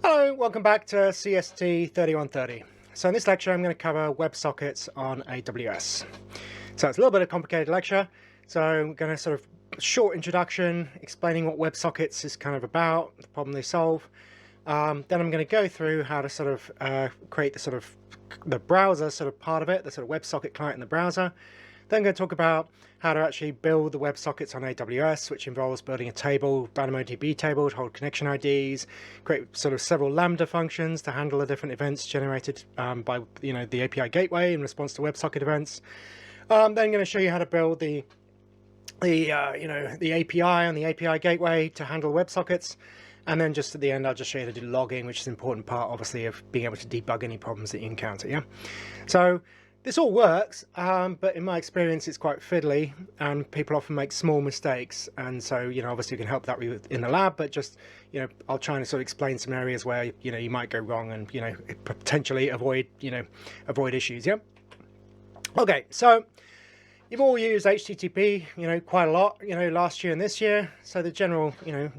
Hello, welcome back to CST 3130. So in this lecture I'm going to cover WebSockets on AWS. So it's a little bit of a complicated lecture, so I'm going to sort of short introduction explaining what WebSockets is kind of about, the problem they solve. Then I'm going to go through how to sort of create the browser sort of part of it, the sort of WebSocket client in the browser. Then I'm going to talk about how to actually build the WebSockets on AWS, which involves building a table, DynamoDB table to hold connection IDs, create sort of several Lambda functions to handle the different events generated by the API gateway in response to WebSocket events. Then I'm going to show you how to build the API on the API gateway to handle WebSockets. And then just at the end, I'll just show you how to do logging, which is an important part, obviously, of being able to debug any problems that you encounter. Yeah. So this all works, but in my experience, it's quite fiddly, and people often make small mistakes. And so, obviously, you can help that in the lab, but just, I'll try and sort of explain some areas where you might go wrong and potentially avoid issues. Yeah. Okay, so you've all used HTTP, quite a lot, last year and this year. So the general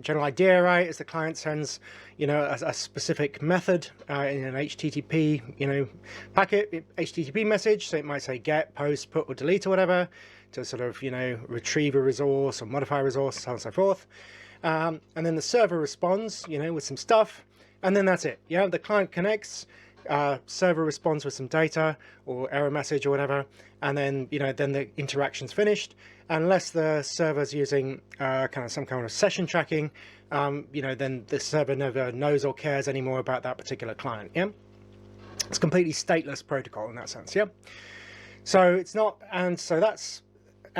idea, right, is the client sends, a specific method in an HTTP, packet, HTTP message. So it might say get, post, put, or delete, or whatever, to sort of, retrieve a resource or modify a resource, so on and so forth. And then the server responds, with some stuff, and then that's it. Yeah, the client connects. Server responds with some data or error message or whatever, and then then the interaction's finished. Unless the server's using some kind of session tracking, then the server never knows or cares anymore about that particular client. Yeah, it's completely stateless protocol in that sense. Yeah, so it's not, and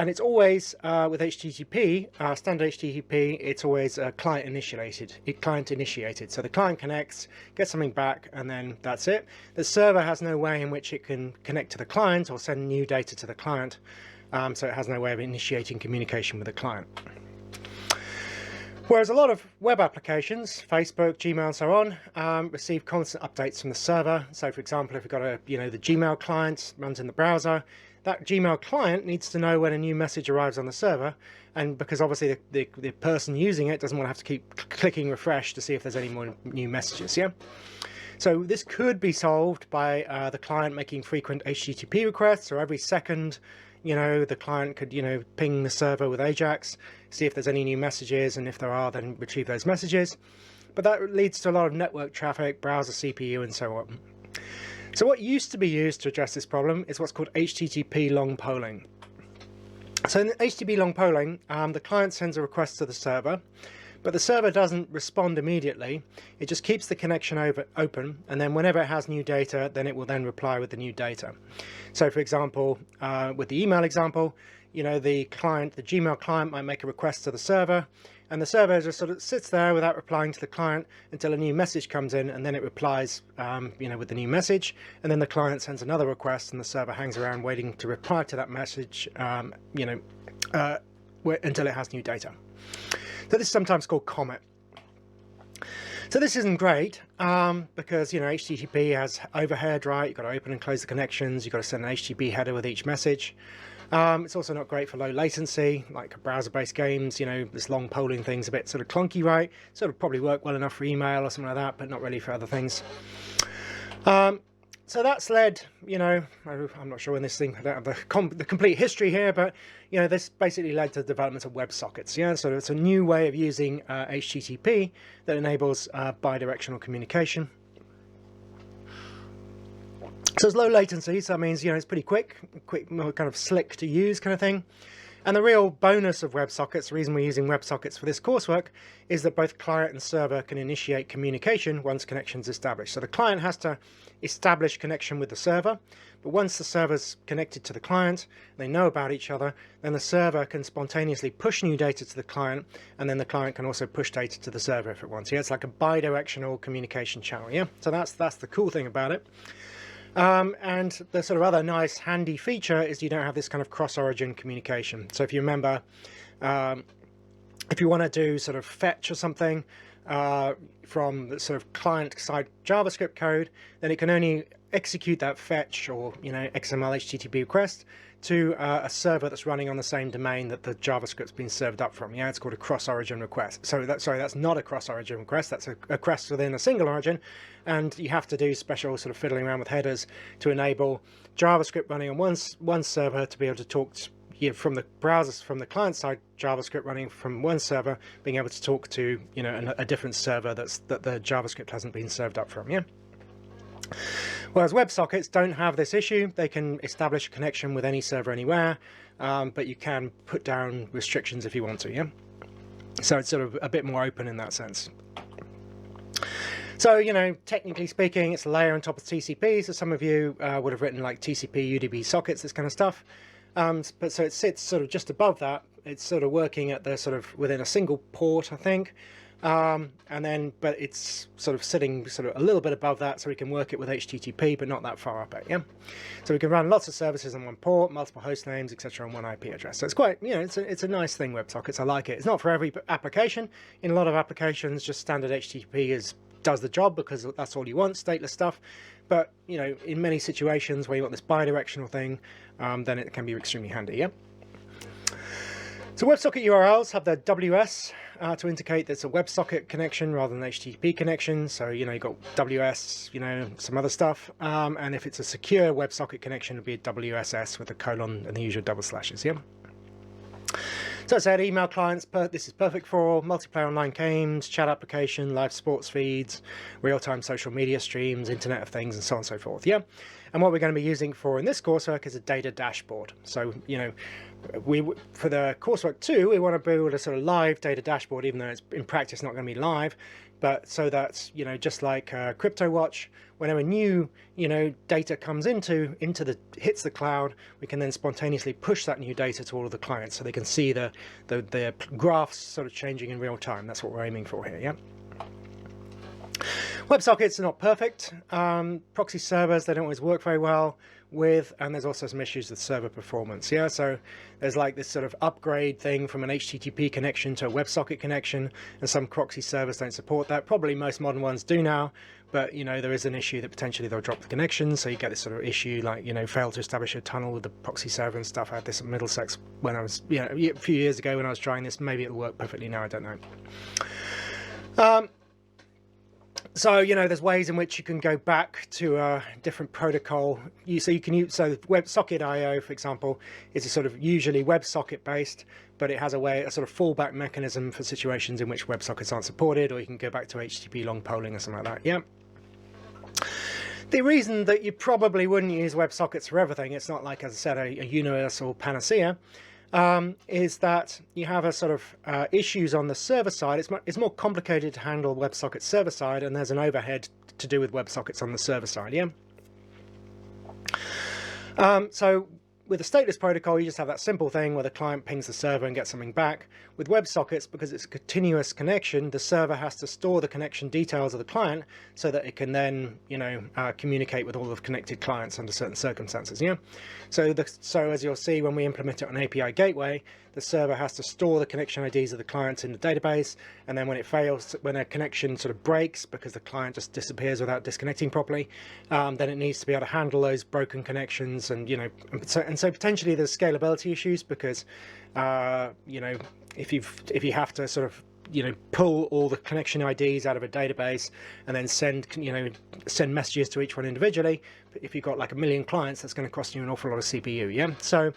it's always with HTTP, standard HTTP, it's always client initiated. So the client connects, gets something back, and then that's it. The server has no way in which it can connect to the client or send new data to the client. So it has no way of initiating communication with the client. Whereas a lot of web applications, Facebook, Gmail, and so on, receive constant updates from the server. So, for example, if you've got the Gmail client runs in the browser, that Gmail client needs to know when a new message arrives on the server, and because obviously the person using it doesn't want to have to keep clicking refresh to see if there's any more new messages. Yeah. So this could be solved by the client making frequent HTTP requests, or every second, the client could, ping the server with AJAX, see if there's any new messages, and if there are, then retrieve those messages. But that leads to a lot of network traffic, browser CPU, and so on. So what used to be used to address this problem is what's called HTTP long polling. So in HTTP long polling, the client sends a request to the server, but the server doesn't respond immediately. It just keeps the connection open, and then whenever it has new data, then it will then reply with the new data. So for example, with the email example, the Gmail client might make a request to the server, and the server just sort of sits there without replying to the client until a new message comes in, and then it replies, with the new message, and then the client sends another request, and the server hangs around waiting to reply to that message, until it has new data. So this is sometimes called Comet. So this isn't great because HTTP has overhead, right? You've got to open and close the connections. You've got to send an HTTP header with each message. It's also not great for low latency, like browser-based games. This long polling thing's a bit sort of clunky, right? Sort of probably work well enough for email or something like that, but not really for other things. So that's led, I'm not sure when this thing, I don't have the complete history here, but, this basically led to the development of WebSockets. Yeah, so it's a new way of using HTTP that enables bidirectional communication. So it's low latency, so that means, it's pretty quick, more kind of slick to use kind of thing. And the real bonus of WebSockets, the reason we're using WebSockets for this coursework, is that both client and server can initiate communication once connection's established. So the client has to establish connection with the server, but once the server's connected to the client, they know about each other, then the server can spontaneously push new data to the client, and then the client can also push data to the server if it wants. Yeah, it's like a bidirectional communication channel. Yeah, so that's the cool thing about it. And the sort of other nice handy feature is you don't have this kind of cross-origin communication. So if you remember, if you want to do sort of fetch or something from the sort of client-side JavaScript code, then it can only execute that fetch or XML HTTP request to a server that's running on the same domain that the JavaScript's been served up from. Yeah, it's called a cross-origin request. So that's not a cross-origin request. That's a request within a single origin, and you have to do special sort of fiddling around with headers to enable JavaScript running on one server to be able to talk from the browsers, from the client side JavaScript running from one server, being able to talk to a different server that the JavaScript hasn't been served up from. Yeah. Whereas WebSockets don't have this issue. They can establish a connection with any server anywhere, but you can put down restrictions if you want to. Yeah. So it's sort of a bit more open in that sense. So, technically speaking, it's a layer on top of TCP. So some of you would have written like TCP, UDP sockets, this kind of stuff. But so it sits sort of just above that. It's sort of working at the sort of within a single port, I think. But it's sort of sitting sort of a little bit above that, so we can work it with HTTP, but not that far up it. Yeah. So we can run lots of services on one port, multiple host names, etc., on one IP address. So it's quite, it's a nice thing, WebSockets. I like it. It's not for every application. In a lot of applications, just standard HTTP does the job because that's all you want, stateless stuff. But in many situations where you want this bidirectional thing, then it can be extremely handy. Yeah. So WebSocket URLs have their WS to indicate that it's a WebSocket connection rather than an HTTP connection. So you've got WS, some other stuff. And if it's a secure WebSocket connection, it'll be a WSS with a colon and the usual double slashes. Yeah. So I said email clients, this is perfect for multiplayer online games, chat application, live sports feeds, real-time social media streams, Internet of Things, and so on and so forth. Yeah. And what we're going to be using in this coursework is a data dashboard. So, for the coursework 2, we want to build a sort of live data dashboard, even though it's in practice not going to be live. But so that, just like CryptoWatch, whenever new, data comes hits the cloud, we can then spontaneously push that new data to all of the clients so they can see the graphs sort of changing in real time. That's what we're aiming for here, yeah? WebSockets are not perfect. Proxy servers, they don't always work very well with, and there's also some issues with server performance. Yeah, so there's like this sort of upgrade thing from an HTTP connection to a WebSocket connection, and some proxy servers don't support that. Probably most modern ones do now, but there is an issue that potentially they'll drop the connection, so you get this sort of issue like fail to establish a tunnel with the proxy server and stuff. I had this at Middlesex when I was a few years ago when I was trying this. Maybe it'll work perfectly now, I don't know. So there's ways in which you can go back to a different protocol. So WebSocket.io, for example, is a sort of usually WebSocket based, but it has a sort of fallback mechanism for situations in which WebSockets aren't supported, or you can go back to HTTP long polling or something like that. Yeah. The reason that you probably wouldn't use WebSockets for everything, it's not like, as I said, a universal panacea, is that you have a sort of issues on the server side. It's more complicated to handle WebSockets server side, and there's an overhead to do with WebSockets on the server side. Yeah. So with the stateless protocol, you just have that simple thing where the client pings the server and gets something back. With WebSockets, because it's a continuous connection, the server has to store the connection details of the client so that it can then, communicate with all of the connected clients under certain circumstances. Yeah. So as you'll see, when we implement it on API gateway, the server has to store the connection IDs of the clients in the database, and then when it fails, when a connection sort of breaks because the client just disappears without disconnecting properly, then it needs to be able to handle those broken connections, and so potentially there's scalability issues because if you have to sort of pull all the connection IDs out of a database and then send messages to each one individually. If you've got like 1 million clients, that's going to cost you an awful lot of CPU. Yeah. So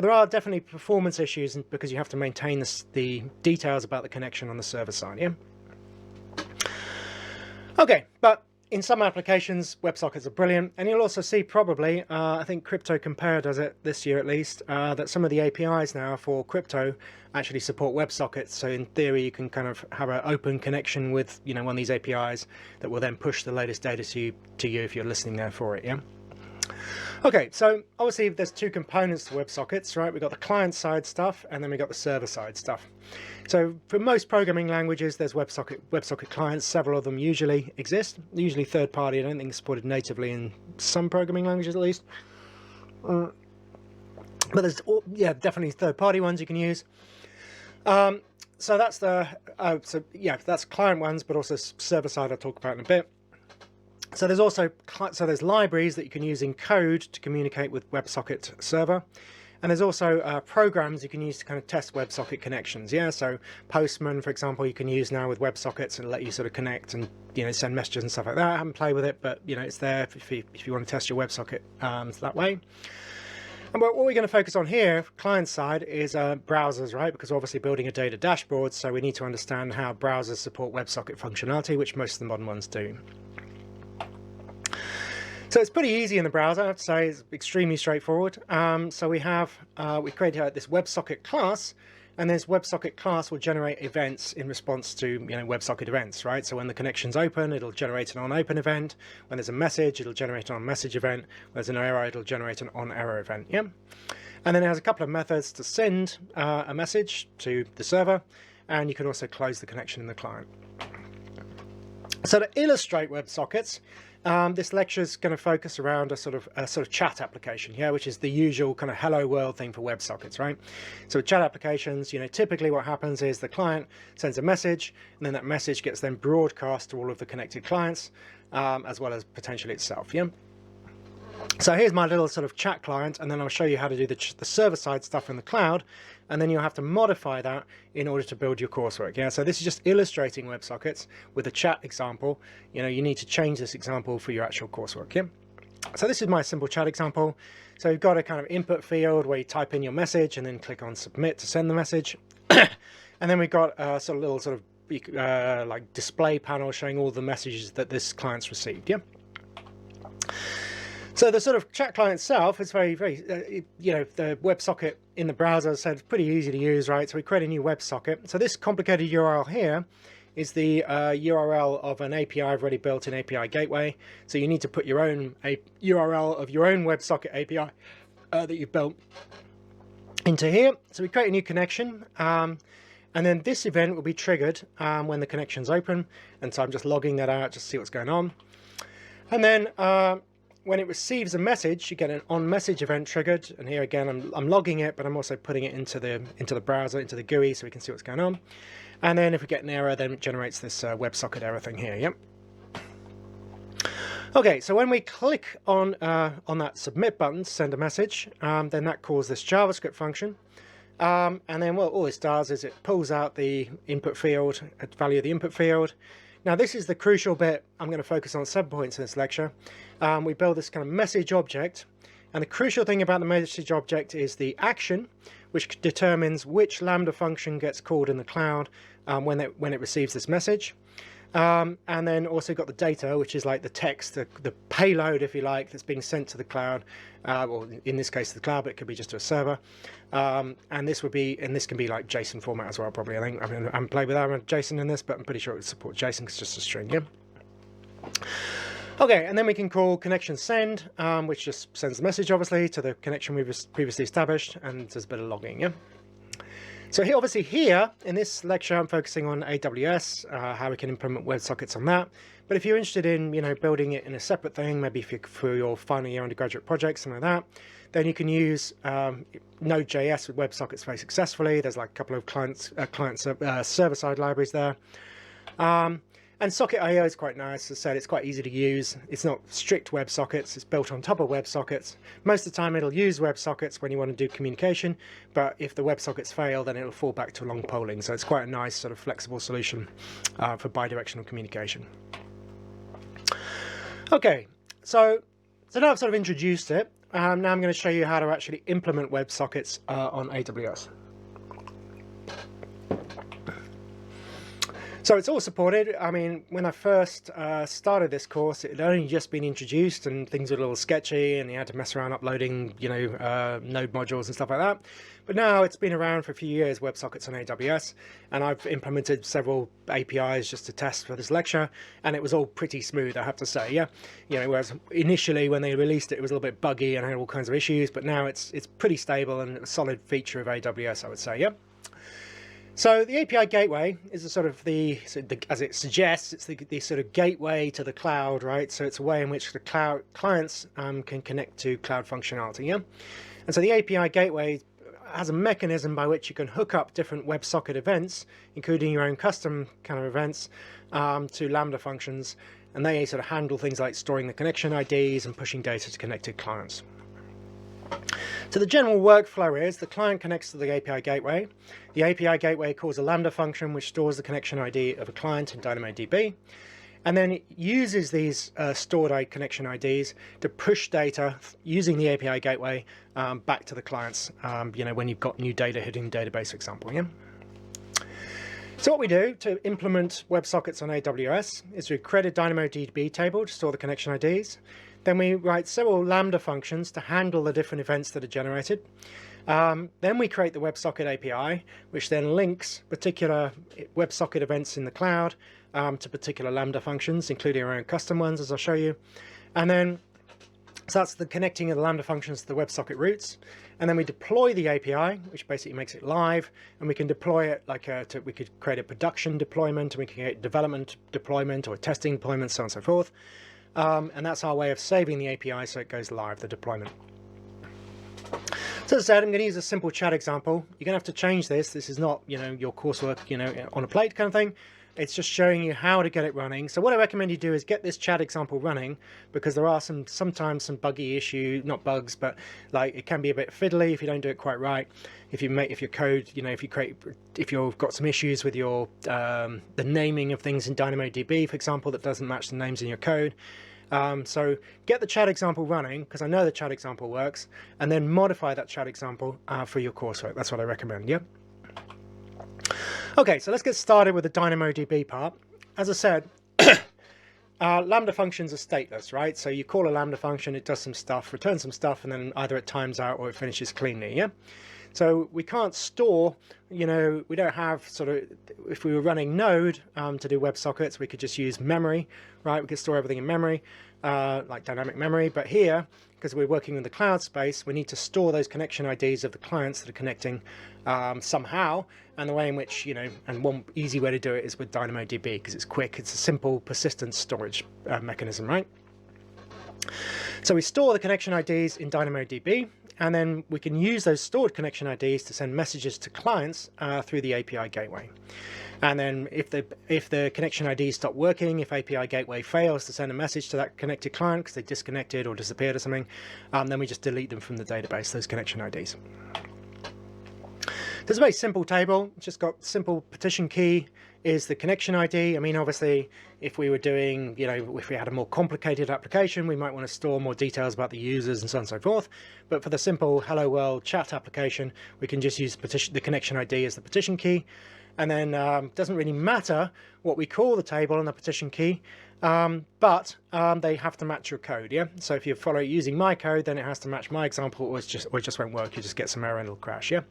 there are definitely performance issues because you have to maintain the details about the connection on the server side. Yeah. Okay, but in some applications, WebSockets are brilliant, and you'll also see probably, I think Crypto Compare does it this year at least, that some of the APIs now for crypto actually support WebSockets. So in theory, you can kind of have an open connection with one of these APIs that will then push the latest data to you if you're listening there for it. Yeah. Okay, so obviously there's two components to WebSockets, right? We've got the client-side stuff, and then we've got the server-side stuff. So for most programming languages, there's WebSocket clients. Several of them usually exist, usually third-party. I don't think it's supported natively in some programming languages at least. But there's, definitely third-party ones you can use. So that's that's client ones, but also server-side I'll talk about in a bit. So there's also there's libraries that you can use in code to communicate with WebSocket server. And there's also programs you can use to kind of test WebSocket connections. Yeah, so Postman, for example, you can use now with WebSockets and let you sort of connect and send messages and stuff like that. I haven't played with it, but it's there if you want to test your WebSocket that way. And what we're going to focus on here, client side, is browsers, right? Because we're obviously building a data dashboard, so we need to understand how browsers support WebSocket functionality, which most of the modern ones do. So it's pretty easy in the browser, I have to say. It's extremely straightforward. So we created this WebSocket class, and this WebSocket class will generate events in response to WebSocket events, right? So when the connection's open, it'll generate an on-open event. When there's a message, it'll generate an on-message event. When there's an error, it'll generate an on-error event. Yeah. And then it has a couple of methods to send a message to the server, and you can also close the connection in the client. So to illustrate WebSockets, this lecture is going to focus around a sort of chat application here, which is the usual kind of hello world thing for WebSockets, right? So with chat applications, typically what happens is the client sends a message, and then that message gets then broadcast to all of the connected clients, as well as potentially itself. Yeah. So here's my little sort of chat client, and then I'll show you how to do the server-side stuff in the cloud, and then you'll have to modify that in order to build your coursework. Yeah, so this is just illustrating WebSockets with a chat example. You need to change this example for your actual coursework. Yeah. So this is my simple chat example. So you've got a kind of input field where you type in your message and then click on submit to send the message, and then we've got a little like display panel showing all the messages that this client's received. Yeah. So the sort of chat client itself is very, the WebSocket in the browser, so it's pretty easy to use, right? So we create a new WebSocket. So this complicated URL here is the URL of an API I've already built in API Gateway. So you need to put your own URL of your own WebSocket API that you've built into here. So we create a new connection, and then this event will be triggered when the connection's open. And so I'm just logging that out just to see what's going on. And then when it receives a message, you get an on-message event triggered, and here again I'm logging it, but I'm also putting it into the browser, into the GUI, so we can see what's going on. And then if we get an error, then it generates this WebSocket error thing here. Yep. Okay, so when we click on that submit button to send a message, then that calls this JavaScript function, and then all this does is it pulls out the input field, value of the input field. Now this is the crucial bit. I'm going to focus on 7 points in this lecture. We build this kind of message object, and the crucial thing about the message object is the action, which determines which Lambda function gets called in the cloud when it receives this message. And then also got the data, which is like the text, the payload, if you like, that's being sent to the cloud, or in this case the cloud, but it could be just to a server. And this can be like JSON format as well, probably. I haven't played with JSON in this, but I'm pretty sure it supports JSON because it's just a string. Yeah. Okay, and then we can call connection send, which just sends the message, obviously, to the connection we've previously established, and there's a bit of logging. Yeah. So here in this lecture, I'm focusing on AWS, how we can implement WebSockets on that. But if you're interested in, building it in a separate thing, maybe for your final year undergraduate project, something like that, then you can use Node.js with WebSockets very successfully. There's like a couple of server-side libraries there. And Socket.io is quite nice. As I said, it's quite easy to use. It's not strict WebSockets. It's built on top of WebSockets. Most of the time, it'll use WebSockets when you want to do communication. But if the WebSockets fail, then it'll fall back to long polling. So it's quite a nice sort of flexible solution for bidirectional communication. Okay, so now I've sort of introduced it. Now I'm going to show you how to actually implement WebSockets on AWS. So it's all supported. I mean, when I first started this course, it had only just been introduced and things were a little sketchy and you had to mess around uploading, Node modules and stuff like that. But now it's been around for a few years, WebSockets on AWS, and I've implemented several APIs just to test for this lecture, and it was all pretty smooth, I have to say. Yeah, whereas initially when they released it, it was a little bit buggy and had all kinds of issues, but now it's pretty stable and a solid feature of AWS, I would say. Yeah. So the API gateway is as it suggests, it's the sort of gateway to the cloud, right? So it's a way in which the cloud clients can connect to cloud functionality, yeah? And so the API gateway has a mechanism by which you can hook up different WebSocket events, including your own custom kind of events, to Lambda functions, and they sort of handle things like storing the connection IDs and pushing data to connected clients. So the general workflow is the client connects to the API gateway. The API gateway calls a Lambda function which stores the connection ID of a client in DynamoDB, and then it uses these stored connection IDs to push data using the API gateway back to the clients, when you've got new data hitting the database, for example. Yeah? So what we do to implement WebSockets on AWS is we create a DynamoDB table to store the connection IDs. Then we write several Lambda functions to handle the different events that are generated. Then we create the WebSocket API, which then links particular WebSocket events in the cloud to particular Lambda functions, including our own custom ones, as I'll show you. And then, so that's the connecting of the Lambda functions to the WebSocket routes. And then we deploy the API, which basically makes it live, and we can deploy it like we could create a production deployment, and we can create development deployment or testing deployment, so on and so forth. And that's our way of saving the API so it goes live, the deployment. So as I said, I'm going to use a simple chat example. You're going to have to change this. This is not, your coursework, on a plate kind of thing. It's just showing you how to get it running. So what I recommend you do is get this chat example running, because there are sometimes some buggy issue, not bugs, but like it can be a bit fiddly if you don't do it quite right. If your code, if you've got some issues with your the naming of things in DynamoDB, for example, that doesn't match the names in your code. So get the chat example running, because I know the chat example works, and then modify that chat example for your coursework. That's what I recommend. Yeah. Okay, so let's get started with the DynamoDB part. As I said, Lambda functions are stateless, right? So you call a Lambda function, it does some stuff, returns some stuff, and then either it times out or it finishes cleanly, yeah? So we can't store, we don't have if we were running Node to do WebSockets, we could just use memory, right? We could store everything in memory, like dynamic memory. But here, because we're working in the cloud space, we need to store those connection IDs of the clients that are connecting somehow. And the way in which, and one easy way to do it is with DynamoDB, because it's quick. It's a simple persistent storage mechanism, right? So we store the connection IDs in DynamoDB, and then we can use those stored connection IDs to send messages to clients through the API gateway. And then if the connection IDs stop working, if API gateway fails to send a message to that connected client because they disconnected or disappeared or something, then we just delete them from the database, those connection IDs. So it's a very simple table. It's just got simple partition key is the connection ID. I mean, obviously, if we were doing, if we had a more complicated application, we might want to store more details about the users and so on and so forth. But for the simple Hello World chat application, we can just use the connection ID as the partition key. And then it doesn't really matter what we call the table and the partition key, but they have to match your code, yeah? So if you follow it using my code, then it has to match my example, or it just won't work. You just get some error and it'll crash, yeah?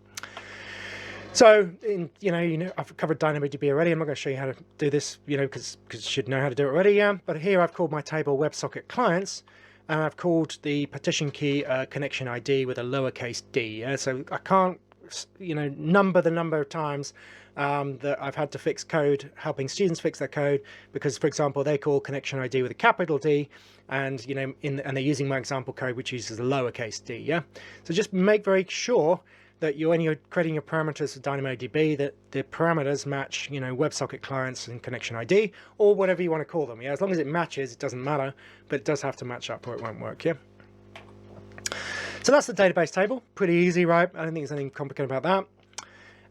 So, I've covered DynamoDB already. I'm not going to show you how to do this, because you should know how to do it already, yeah? But here I've called my table WebSocket clients, and I've called the partition key connection ID with a lowercase d, yeah? So I can't, number the number of times that I've had to fix code, helping students fix their code, because, for example, they call connection ID with a capital D, and, and they're using my example code, which uses a lowercase d, yeah? So just make very sure that when you're creating your parameters for DynamoDB, that the parameters match, WebSocket clients and connection ID, or whatever you want to call them. Yeah, as long as it matches, it doesn't matter, but it does have to match up or it won't work. Yeah. So that's the database table. Pretty easy, right? I don't think there's anything complicated about that.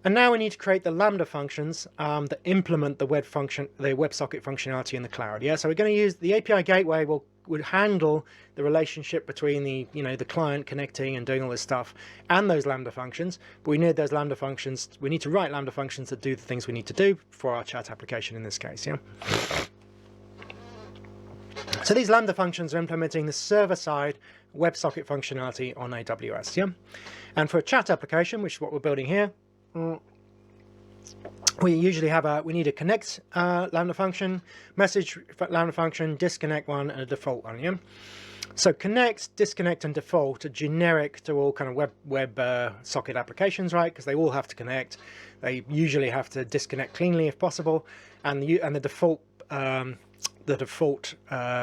And now we need to create the Lambda functions that implement the WebSocket functionality in the cloud. Yeah. So we're going to use the API gateway would handle the relationship between the the client connecting and doing all this stuff and those Lambda functions, but we need those Lambda functions. We need to write Lambda functions that do the things we need to do for our chat application in this case. Yeah. So these Lambda functions are implementing the server-side WebSocket functionality on AWS. Yeah. And for a chat application, which is what we're building here, we usually have we need a connect Lambda function, message Lambda function, disconnect one, and a default one. Yeah. So connect, disconnect, and default are generic to all kind of web socket applications, right? Because they all have to connect. They usually have to disconnect cleanly if possible, and the default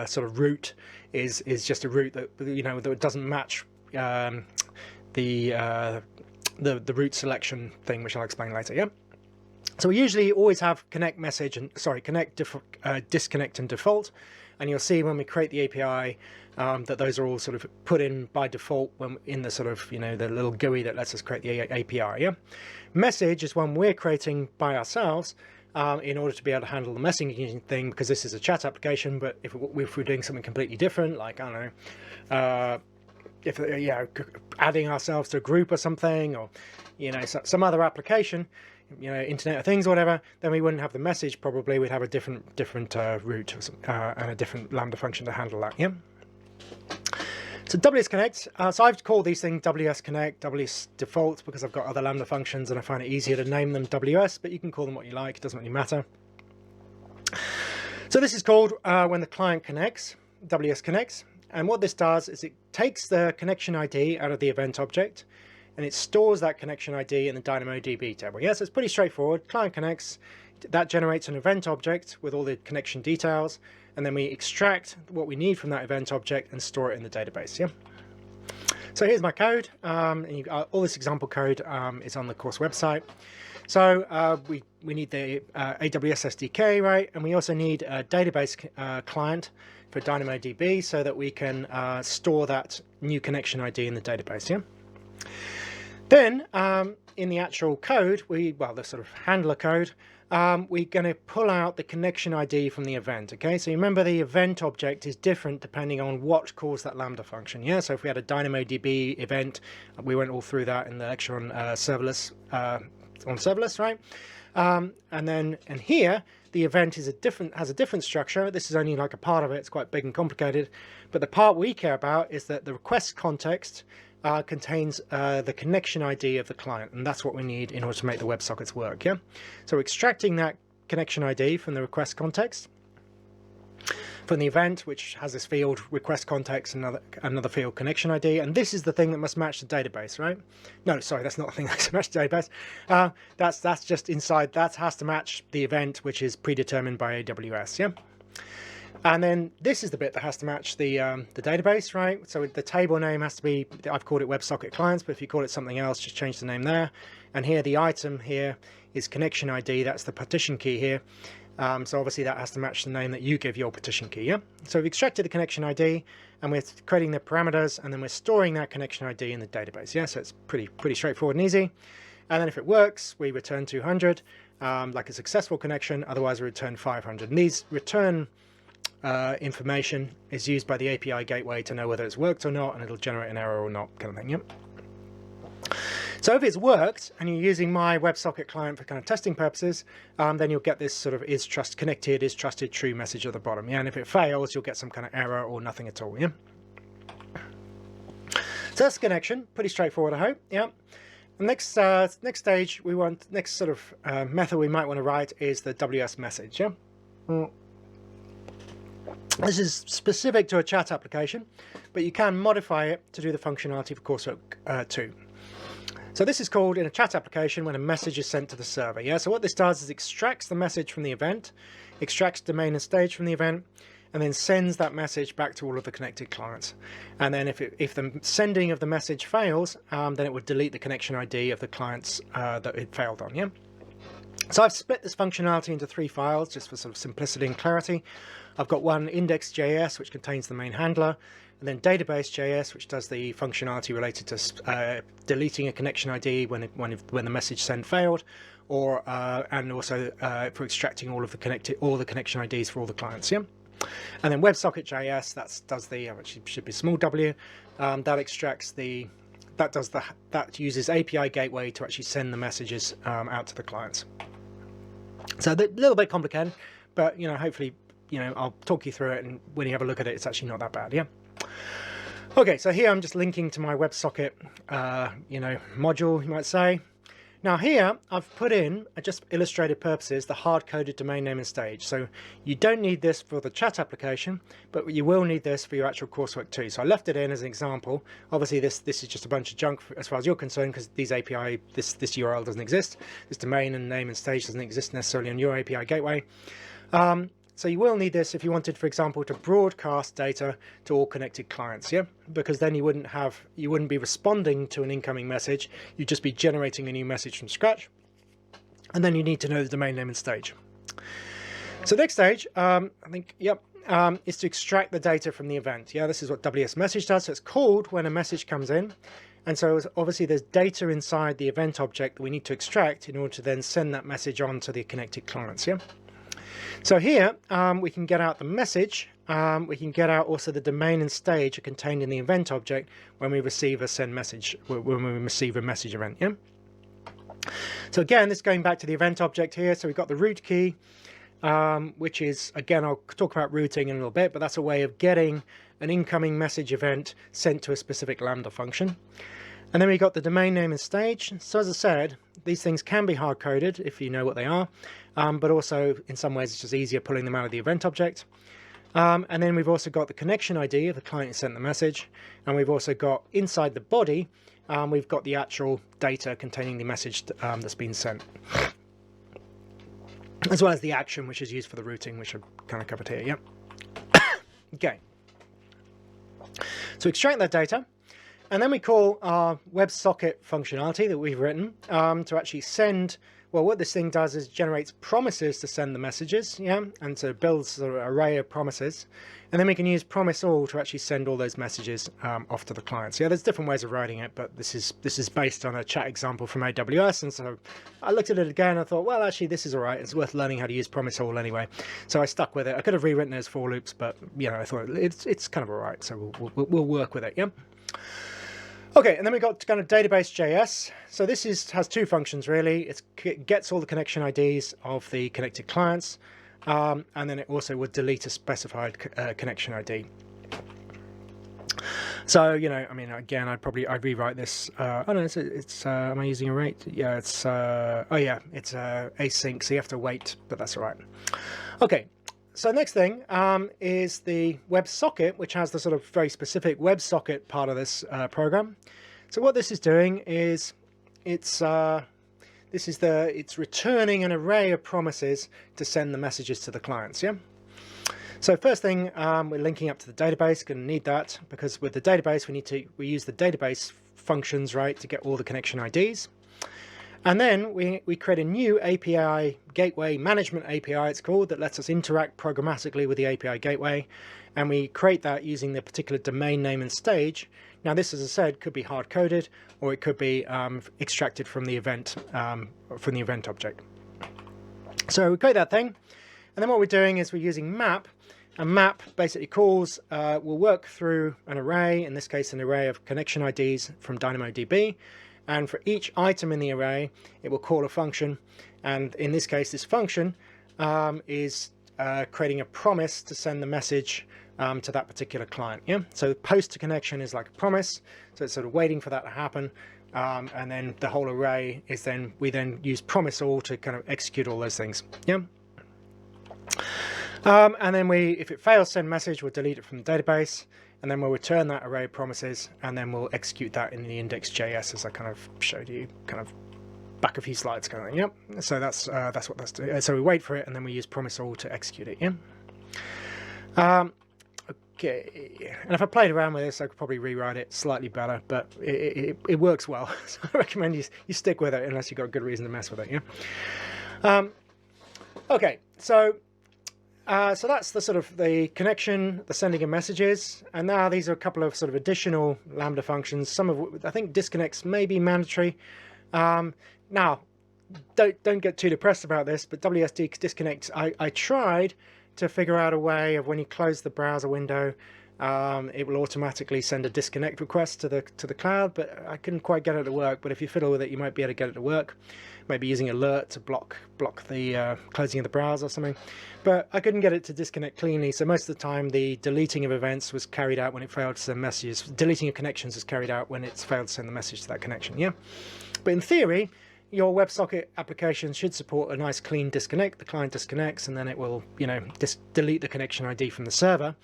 sort of route is just a route that that doesn't match the route selection thing, which I'll explain later. Yeah. So we usually always have connect message and disconnect and default, and you'll see when we create the API that those are all sort of put in by default when in the sort of, the little GUI that lets us create the API. Yeah, message is one we're creating by ourselves in order to be able to handle the messaging thing, because this is a chat application. But if we're doing something completely different, like I don't know, if adding ourselves to a group or something, or some other application, Internet of Things or whatever, then we wouldn't have the message. Probably we'd have a different route and a different Lambda function to handle that. Yeah. So WS Connect. So I've called these things WS Connect, WS Default, because I've got other Lambda functions and I find it easier to name them WS. But you can call them what you like. It doesn't really matter. So this is called when the client connects. WS connects, and what this does is it takes the connection ID out of the event object, and it stores that connection ID in the DynamoDB table. Yes, it's pretty straightforward. Client connects, that generates an event object with all the connection details, and then we extract what we need from that event object and store it in the database. Yeah. So here's my code. All this example code is on the course website. So we need the AWS SDK, right? And we also need a database client for DynamoDB so that we can store that new connection ID in the database. Yeah. Then in the actual code, the sort of handler code, we're going to pull out the connection ID from the event. Okay, so you remember the event object is different depending on what calls that Lambda function. Yeah, so if we had a DynamoDB event, we went all through that in the lecture on serverless, right? And here the event is has a different structure. This is only like a part of it. It's quite big and complicated, but the part we care about is that the request context contains the connection ID of the client, and that's what we need in order to make the WebSockets work. Yeah, so extracting that connection ID from the request context from the event, which has this field request context and another field connection ID, and this is the thing that must match the database, right? No, sorry, that's not the thing that must match the database. That's just inside. That has to match the event, which is predetermined by AWS. Yeah. And then this is the bit that has to match the database, right? So the table name has to be, I've called it WebSocket clients, but if you call it something else, just change the name there. And here the item here is connection ID. That's the partition key here. So obviously that has to match the name that you give your partition key. Yeah. So we've extracted the connection ID, and we're creating the parameters, and then we're storing that connection ID in the database. Yeah. So it's pretty straightforward and easy. And then if it works, we return 200, like a successful connection. Otherwise, we return 500. And these return information is used by the API gateway to know whether it's worked or not, and it'll generate an error or not, kind of thing. Yep. So if it's worked and you're using my WebSocket client for kind of testing purposes, then you'll get this sort of is trusted true message at the bottom. Yeah, and if it fails, you'll get some kind of error or nothing at all. Yeah. So that's the connection. Pretty straightforward, I hope. Yeah. The next stage next sort of method we might want to write is the WS message. Yeah. This is specific to a chat application, but you can modify it to do the functionality for Coursework too. So this is called, in a chat application, when a message is sent to the server. Yeah. So what this does is extracts the message from the event, extracts domain and stage from the event, and then sends that message back to all of the connected clients. And then if the sending of the message fails, then it would delete the connection ID of the clients that it failed on. Yeah. So I've split this functionality into 3 files just for sort of simplicity and clarity. I've got one index.js, which contains the main handler, and then database.js, which does the functionality related to deleting a connection ID when the message send failed, or and also for extracting all the connection IDs for all the clients. Yeah. And then WebSocket.js, does the which should be small w, that extracts that uses API gateway to actually send the messages out to the clients. So a little bit complicated, but hopefully I'll talk you through it, and when you have a look at it, it's actually not that bad. Yeah. Okay, so here I'm just linking to my WebSocket module, you might say. Now here I've put in, just for illustrative purposes, the hard-coded domain name and stage. So you don't need this for the chat application, but you will need this for your actual coursework too. So I left it in as an example. Obviously this is just a bunch of junk as far as you're concerned, because this URL doesn't exist. This domain and name and stage doesn't exist necessarily on your API gateway. So you will need this if you wanted, for example, to broadcast data to all connected clients, yeah? Because then you wouldn't be responding to an incoming message, you'd just be generating a new message from scratch And then you need to know the domain name and stage. So next stage, I think, is to extract the data from the event. Yeah, this is what WS message does. So it's called when a message comes in. And so obviously there's data inside the event object that we need to extract in order to then send that message on to the connected clients. Yeah. So here we can get out the message. We can get out also the domain and stage are contained in the event object when we receive a send message, when we receive a message event. Yeah. So again, this is going back to the event object here. So we've got the root key, which is, again, I'll talk about routing in a little bit, but that's a way of getting an incoming message event sent to a specific Lambda function. And then we got the domain name and stage. So as I said, these things can be hard-coded if you know what they are, but also in some ways it's just easier pulling them out of the event object. And then we've also got the connection ID of the client who sent the message, and we've also got inside the body, we've got the actual data containing the message that's been sent, as well as the action which is used for the routing, which I've kind of covered here. Yep. Okay. So extract that data. And then we call our WebSocket functionality that we've written to actually send, well, what this thing does is generates promises to send the messages, yeah, and so it builds an array of promises. And then we can use promise all to actually send all those messages off to the clients. Yeah, there's different ways of writing it, but this is based on a chat example from AWS. And so I looked at it again and I thought, well, actually, this is all right. It's worth learning how to use promise all anyway. So I stuck with it. I could have rewritten it as for loops, but I thought it's kind of all right. So we'll work with it. Yeah. Okay, and then we got kind of database.js. So this has two functions really. It gets all the connection IDs of the connected clients, and then it also would delete a specified connection ID. So I mean, again, I'd rewrite this. Oh no, it's am I using a rate? Yeah, it's it's async, so you have to wait, but that's all right. Okay. So next thing is the WebSocket, which has the sort of very specific WebSocket part of this program. So what this is doing is it's returning an array of promises to send the messages to the clients. Yeah. So first thing, we're linking up to the database. Going to need that because with the database we use the database functions, right, to get all the connection IDs. And then we create a new API gateway management API, it's called, that lets us interact programmatically with the API gateway. And we create that using the particular domain name and stage. Now this, as I said, could be hard-coded or it could be extracted from the event object. So we create that thing. And then what we're doing is we're using map. And map basically calls, will work through an array, in this case an array of connection IDs from DynamoDB. And for each item in the array, it will call a function. And in this case, this function is creating a promise to send the message to that particular client. Yeah. So post to connection is like a promise. So it's sort of waiting for that to happen. And then the whole array is we then use promise all to kind of execute all those things. Yeah. And then if it fails send message, we'll delete it from the database. And then we'll return that array of promises, and then we'll execute that in the index.js, as I kind of showed you, kind of back a few slides, kind of thing. Yep. So that's what that's doing. So we wait for it, and then we use promise all to execute it. Yeah. Okay. And if I played around with this, I could probably rewrite it slightly better, but it works well. So I recommend you stick with it unless you've got a good reason to mess with it. Yeah. Okay. So that's the sort of the connection, the sending of messages, and now these are a couple of sort of additional Lambda functions. Some of I think disconnects may be mandatory. Now, don't get too depressed about this, but WSD disconnect. I tried to figure out a way of when you close the browser window, it will automatically send a disconnect request to the cloud, but I couldn't quite get it to work. But if you fiddle with it, you might be able to get it to work. Maybe using alert to block the closing of the browser or something. But I couldn't get it to disconnect cleanly, so most of the time the deleting of events was carried out when it failed to send messages. Deleting of connections is carried out when it's failed to send the message to that connection. Yeah. But in theory, your WebSocket application should support a nice clean disconnect. The client disconnects, and then it will, delete the connection ID from the server.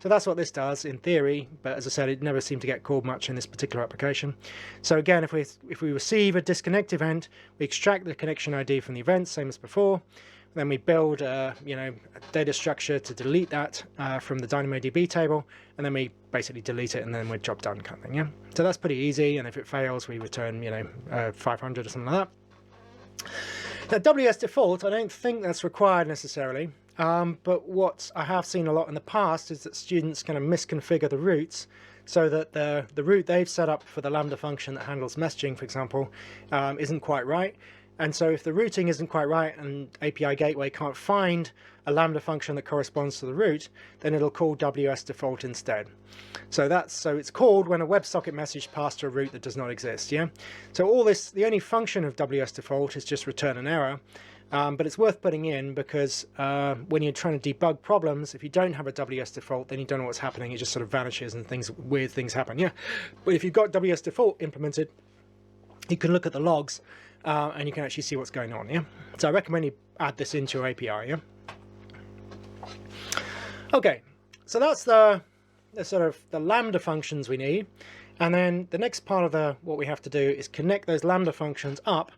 So that's what this does in theory, but as I said, it never seemed to get called much in this particular application. So again, if we receive a disconnect event, we extract the connection ID from the event, same as before. Then we build a data structure to delete that from the DynamoDB table, and then we basically delete it, and then we're job done, kind of thing. Yeah. So that's pretty easy, and if it fails, we return 500 or something like that. Now, WS default, I don't think that's required necessarily, but what I have seen a lot in the past is that students kind of misconfigure the routes so that the route they've set up for the Lambda function that handles messaging, for example, isn't quite right. And so if the routing isn't quite right and API gateway can't find a Lambda function that corresponds to the route, then it'll call WS default instead. So it's called when a WebSocket message passed to a route that does not exist. Yeah. So all this, the only function of WS default is just return an error. But it's worth putting in because when you're trying to debug problems, if you don't have a WS default, then you don't know what's happening. It just sort of vanishes and weird things happen. Yeah. But if you've got WS default implemented, you can look at the logs and you can actually see what's going on. Yeah. So I recommend you add this into your API. Yeah. Okay. So that's the sort of the Lambda functions we need. And then the next part of what we have to do is connect those Lambda functions up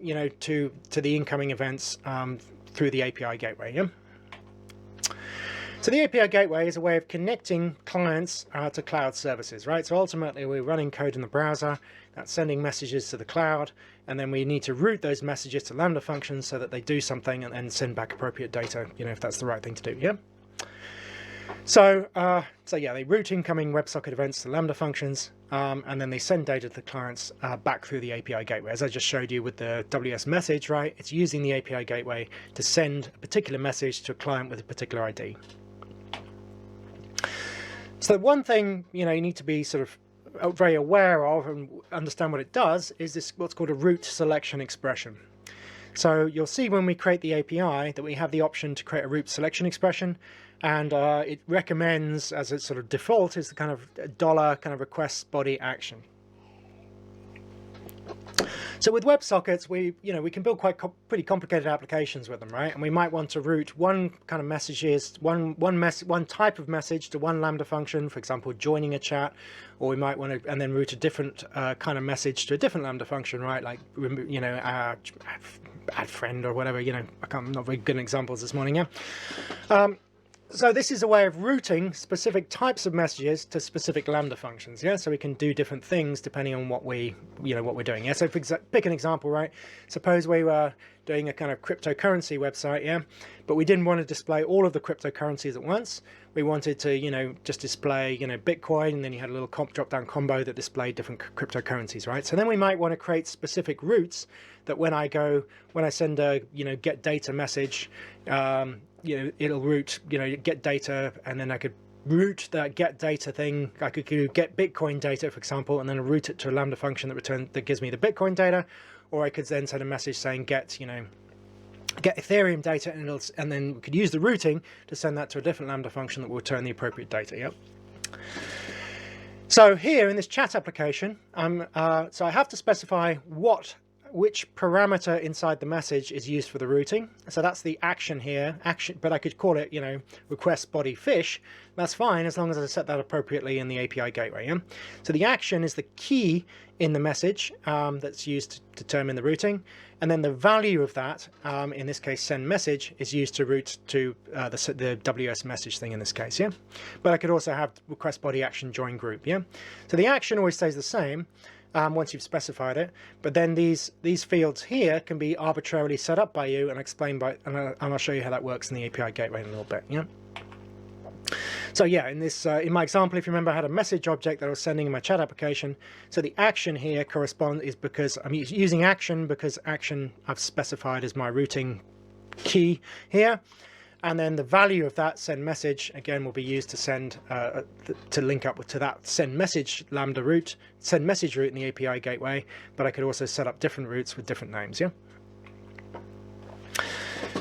you know, to the incoming events through the API gateway. Yeah? So the API gateway is a way of connecting clients to cloud services, right? So ultimately we're running code in the browser that's sending messages to the cloud, and then we need to route those messages to Lambda functions so that they do something and then send back appropriate data, you know, if that's the right thing to do. Yeah. So yeah, they route incoming WebSocket events to Lambda functions, and then they send data to the clients back through the API gateway. As I just showed you with the WS message, right? It's using the API gateway to send a particular message to a client with a particular ID. So one thing, you know, you need to be sort of very aware of and understand what it does is this what's called a route selection expression. So you'll see when we create the API that we have the option to create a route selection expression, and it recommends as its sort of default is the kind of $ kind of request body action. So with WebSockets, we can build pretty complicated applications with them, right? And we might want to route one kind of messages, one type of message to one Lambda function, for example, joining a chat, or we might want to and then route a different kind of message to a different Lambda function, right? Like add friend or whatever. You know, I'm not very good at examples this morning. Yeah. So this is a way of routing specific types of messages to specific Lambda functions, yeah. So we can do different things depending on what we're doing. Yeah. So pick an example, right? Suppose we were doing a kind of cryptocurrency website, yeah, but we didn't want to display all of the cryptocurrencies at once. We wanted to, just display, Bitcoin, and then you had a little drop-down combo that displayed different cryptocurrencies, right? So then we might want to create specific routes that when I send a, get data message, it'll route, get data, and then I could route that get data thing. I could get Bitcoin data, for example, and then route it to a Lambda function that gives me the Bitcoin data, or I could then send a message saying get Ethereum data, and then we could use the routing to send that to a different Lambda function that will return the appropriate data. Yep. So here in this chat application, so I have to specify which parameter inside the message is used for the routing. So that's the action here, but I could call it, request body fish. That's fine as long as I set that appropriately in the API gateway. Yeah? So the action is the key in the message that's used to determine the routing, and then the value of that, in this case send message, is used to route to the WS message thing in this case. Yeah, but I could also have request body action join group. Yeah, so the action always stays the same. Once you've specified it, but then these fields here can be arbitrarily set up by you and explained and I'll show you how that works in the API gateway in a little bit. Yeah. So yeah, in my example, if you remember, I had a message object that I was sending in my chat application. So the action here is because I'm using action because action I've specified as my routing key here. And then the value of that send message again will be used to send to link up to that send message Lambda route, send message route in the API gateway. But I could also set up different routes with different names. Yeah.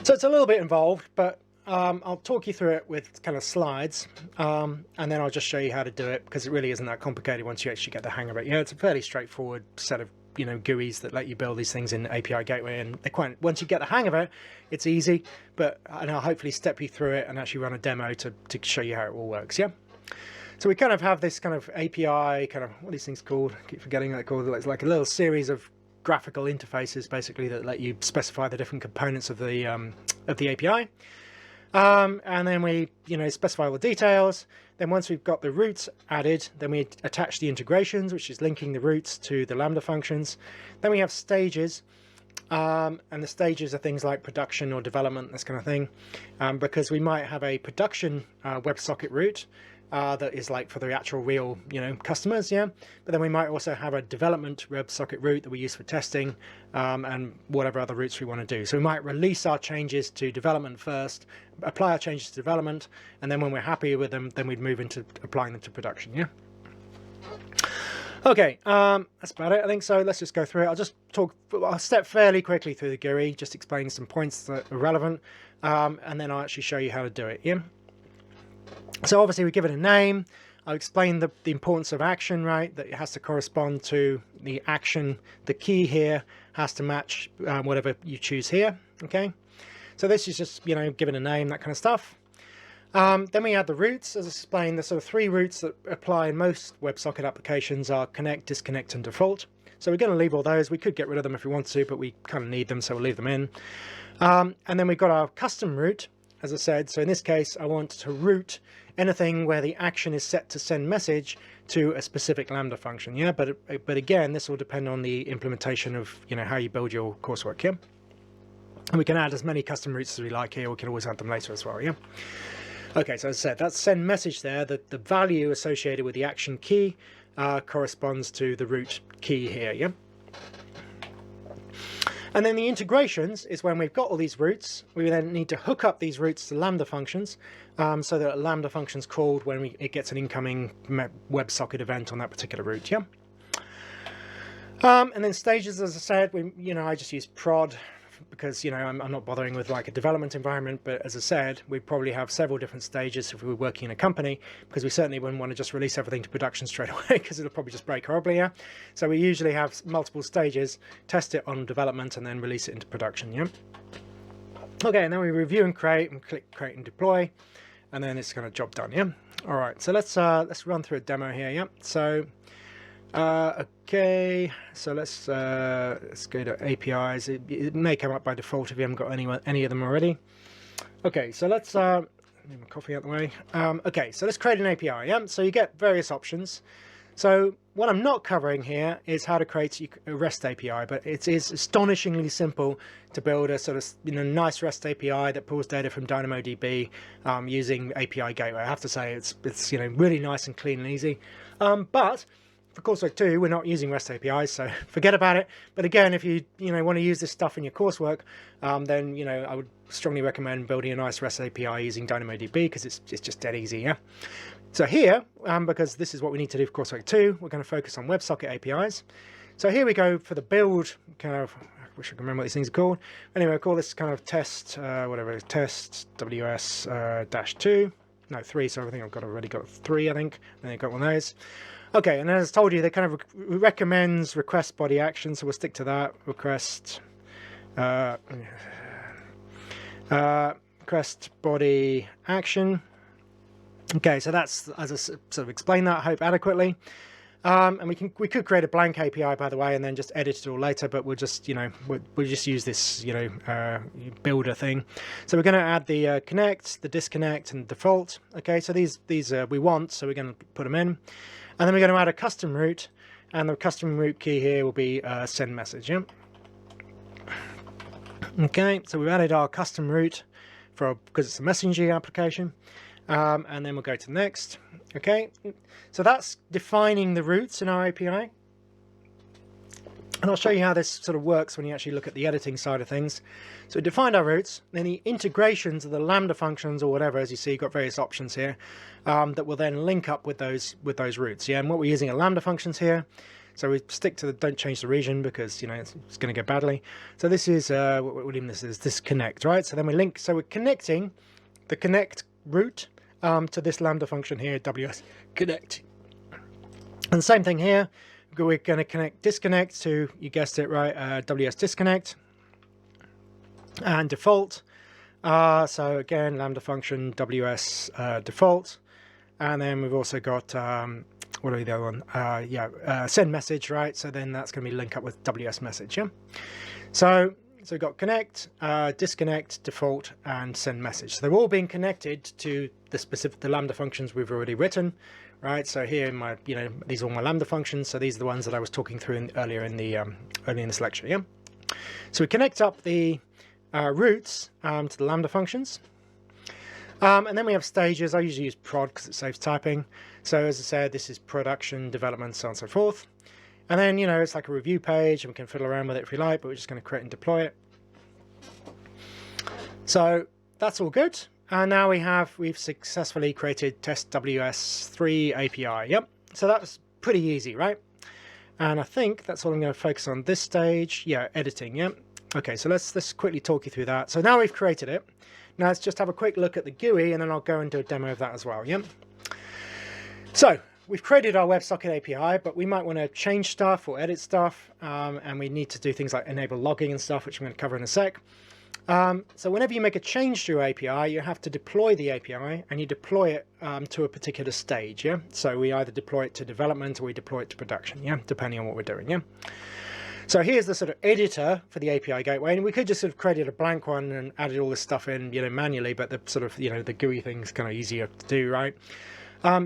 So it's a little bit involved, but I'll talk you through it with kind of slides, and then I'll just show you how to do it because it really isn't that complicated once you actually get the hang of it. Yeah, it's a fairly straightforward set of GUIs that let you build these things in API gateway, and once you get the hang of it, it's easy. And I'll hopefully step you through it and actually run a demo to show you how it all works. Yeah. So we kind of have this kind of API what are these things called? I keep forgetting what they're called. It's like a little series of graphical interfaces basically that let you specify the different components of the API. And then we specify all the details. Then once we've got the routes added, then we attach the integrations, which is linking the routes to the Lambda functions. Then we have stages, And the stages are things like production or development, this kind of thing, because we might have a production WebSocket route that is like for the actual real, customers, yeah. But then we might also have a development WebSocket route that we use for testing, and whatever other routes we want to do. So we might release our changes to development first, apply our changes to development, and then when we're happy with them, then we'd move into applying them to production, yeah. Okay, that's about it, I think. So let's just go through it. I'll step fairly quickly through the GUI, just explain some points that are relevant, and then I'll actually show you how to do it, yeah? So obviously we give it a name. I'll explain the importance of action, right? That it has to correspond to the action. The key here has to match whatever you choose here, okay? So this is just, giving a name, that kind of stuff. Then we add the routes. As I explained, the sort of 3 routes that apply in most WebSocket applications are connect, disconnect, and default. So we're going to leave all those. We could get rid of them if we want to, but we kind of need them, so we'll leave them in. And then we've got our custom route, as I said. So in this case, I want to route anything where the action is set to send message to a specific Lambda function. Yeah, but again, this will depend on the implementation of how you build your coursework. Yeah, and we can add as many custom routes as we like here. We can always add them later as well. Yeah. Okay, so as I said, that's send message there. The value associated with the action key corresponds to the root key here, yeah? And then the integrations is when we've got all these routes, we then need to hook up these routes to Lambda functions, so that a Lambda function is called when it gets an incoming WebSocket event on that particular route, yeah? And then stages, as I said, I just use prod, because I'm not bothering with like a development environment, but as I said, we probably have several different stages if we were working in a company, because we certainly wouldn't want to just release everything to production straight away, because it'll probably just break horribly. Yeah, so we usually have multiple stages, test it on development, and then release it into production. Yeah. Okay, and then we review and create, and click create and deploy, and then it's kind of job done. Yeah. All right, so let's run through a demo here. Yeah. So okay, so let's go to APIs. It may come up by default if you haven't got any of them already. Okay, so let's leave my coffee out the way. Okay, so let's create an API. Yeah, so you get various options. So what I'm not covering here is how to create a REST API, but it is astonishingly simple to build a sort of nice REST API that pulls data from DynamoDB using API Gateway. I have to say it's really nice and clean and easy. But for Coursework 2, we're not using REST APIs, so forget about it. But again, if you want to use this stuff in your coursework, then I would strongly recommend building a nice REST API using DynamoDB, because it's just dead easy. Yeah. So here, because this is what we need to do for Coursework 2, we're going to focus on WebSocket APIs. So here we go for the build kind of. I wish I could remember what these things are called. Anyway, I'll call this kind of test, whatever it is, test WS -2. No, 3. So I think I've already got 3. I think. And I got one of those. Okay, and as I told you, they kind of recommends request body action, so we'll stick to that. Request body action. Okay, so that's, as I sort of explained that, I hope adequately. And we could create a blank API, by the way, and then just edit it all later. But we'll just we'll just use this builder thing. So we're going to add the connect, the disconnect, and default. Okay, so these we want, so we're going to put them in. And then we're going to add a custom route, and the custom route key here will be send message. Yeah. Okay, so we've added our custom route because it's a messaging application, and then we'll go to next. Okay, so that's defining the routes in our API. And I'll show you how this sort of works when you actually look at the editing side of things. So we defined our routes, then the integrations of the Lambda functions or whatever, as you see, you've got various options here that will then link up with those routes. Yeah, and what we're using are Lambda functions here. So we stick to don't change the region, because it's going to go badly. So this is what even this is disconnect, right? So then we link. So we're connecting the connect route to this Lambda function here, WS connect. And the same thing here. We're going to connect disconnect to, you guessed it right, WS disconnect, and default. So again, Lambda function WS default, and then we've also got what are the other one? Send message, right? So then that's going to be linked up with WS message. Yeah. So we've got connect, disconnect, default, and send message. So they're all being connected to the Lambda functions we've already written. Right, so here in my, these are all my Lambda functions. So these are the ones that I was talking through earlier in this lecture. Yeah. So we connect up the routes to the Lambda functions. And then we have stages. I usually use prod because it saves typing. So as I said, this is production, development, so on and so forth. And then, it's like a review page, and we can fiddle around with it if we like, but we're just going to create and deploy it. So that's all good. And now we've successfully created test WS3 API. Yep. So that's pretty easy, right? And I think that's all I'm going to focus on this stage. Yeah, editing. Yep. Okay, so let's quickly talk you through that. So now we've created it. Now let's just have a quick look at the GUI, and then I'll go and do a demo of that as well. Yep. So we've created our WebSocket API, but we might want to change stuff or edit stuff, and we need to do things like enable logging and stuff, which I'm going to cover in a sec. So whenever you make a change to your API, you have to deploy the API, and you deploy it to a particular stage. Yeah. So we either deploy it to development or we deploy it to production. Yeah, depending on what we're doing. Yeah. So here's the sort of editor for the API gateway, and we could just sort of created a blank one and added all this stuff in, manually, but the sort of, the GUI thing's kind of easier to do, right?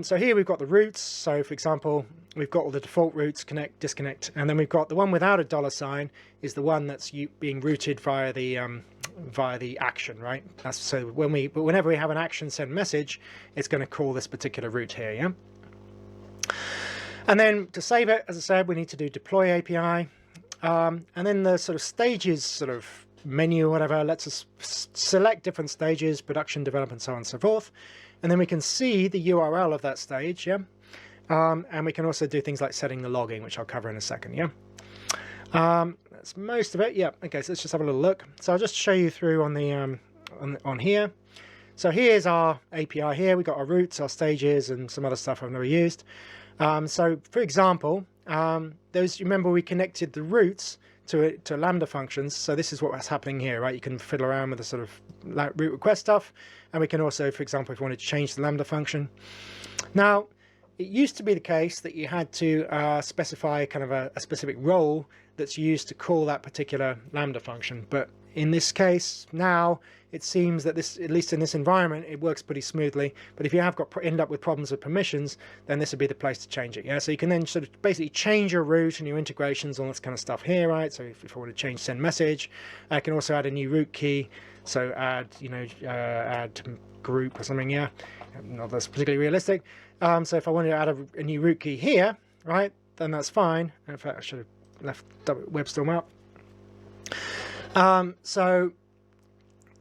So here we've got the routes. So for example, we've got all the default routes, connect, disconnect, and then we've got the one without a $sign is the one that's being routed via the action, right? That's so whenever we have an action send message, it's going to call this particular route here, yeah. And then to save it, as I said, we need to do deploy API. And then the sort of stages sort of menu or whatever lets us select different stages, production, development, so on and so forth. And then we can see the URL of that stage, yeah. And we can also do things like setting the logging, which I'll cover in a second, yeah. That's most of it, yeah. Okay, so let's just have a little look. So I'll just show you through on the on here. So here's our API here. We've got our routes, our stages, and some other stuff I've never used. So for example, remember we connected the routes to Lambda functions. So this is what's happening here, right? You can fiddle around with the sort of route request stuff. And we can also, for example, if we wanted to change the Lambda function. Now, it used to be the case that you had to specify kind of a specific role that's used to call that particular Lambda function. But in this case, now it seems that this, at least in this environment, it works pretty smoothly. But if you have end up with problems with permissions, then this would be the place to change it. Yeah, so you can then sort of basically change your route and your integrations, all this kind of stuff here, right? So if I want to change send message, I can also add a new route key. So add, add group or something. Yeah, not that's particularly realistic. So if I wanted to add a new route key here, right, then that's fine. In fact, I should have left WebStorm up. So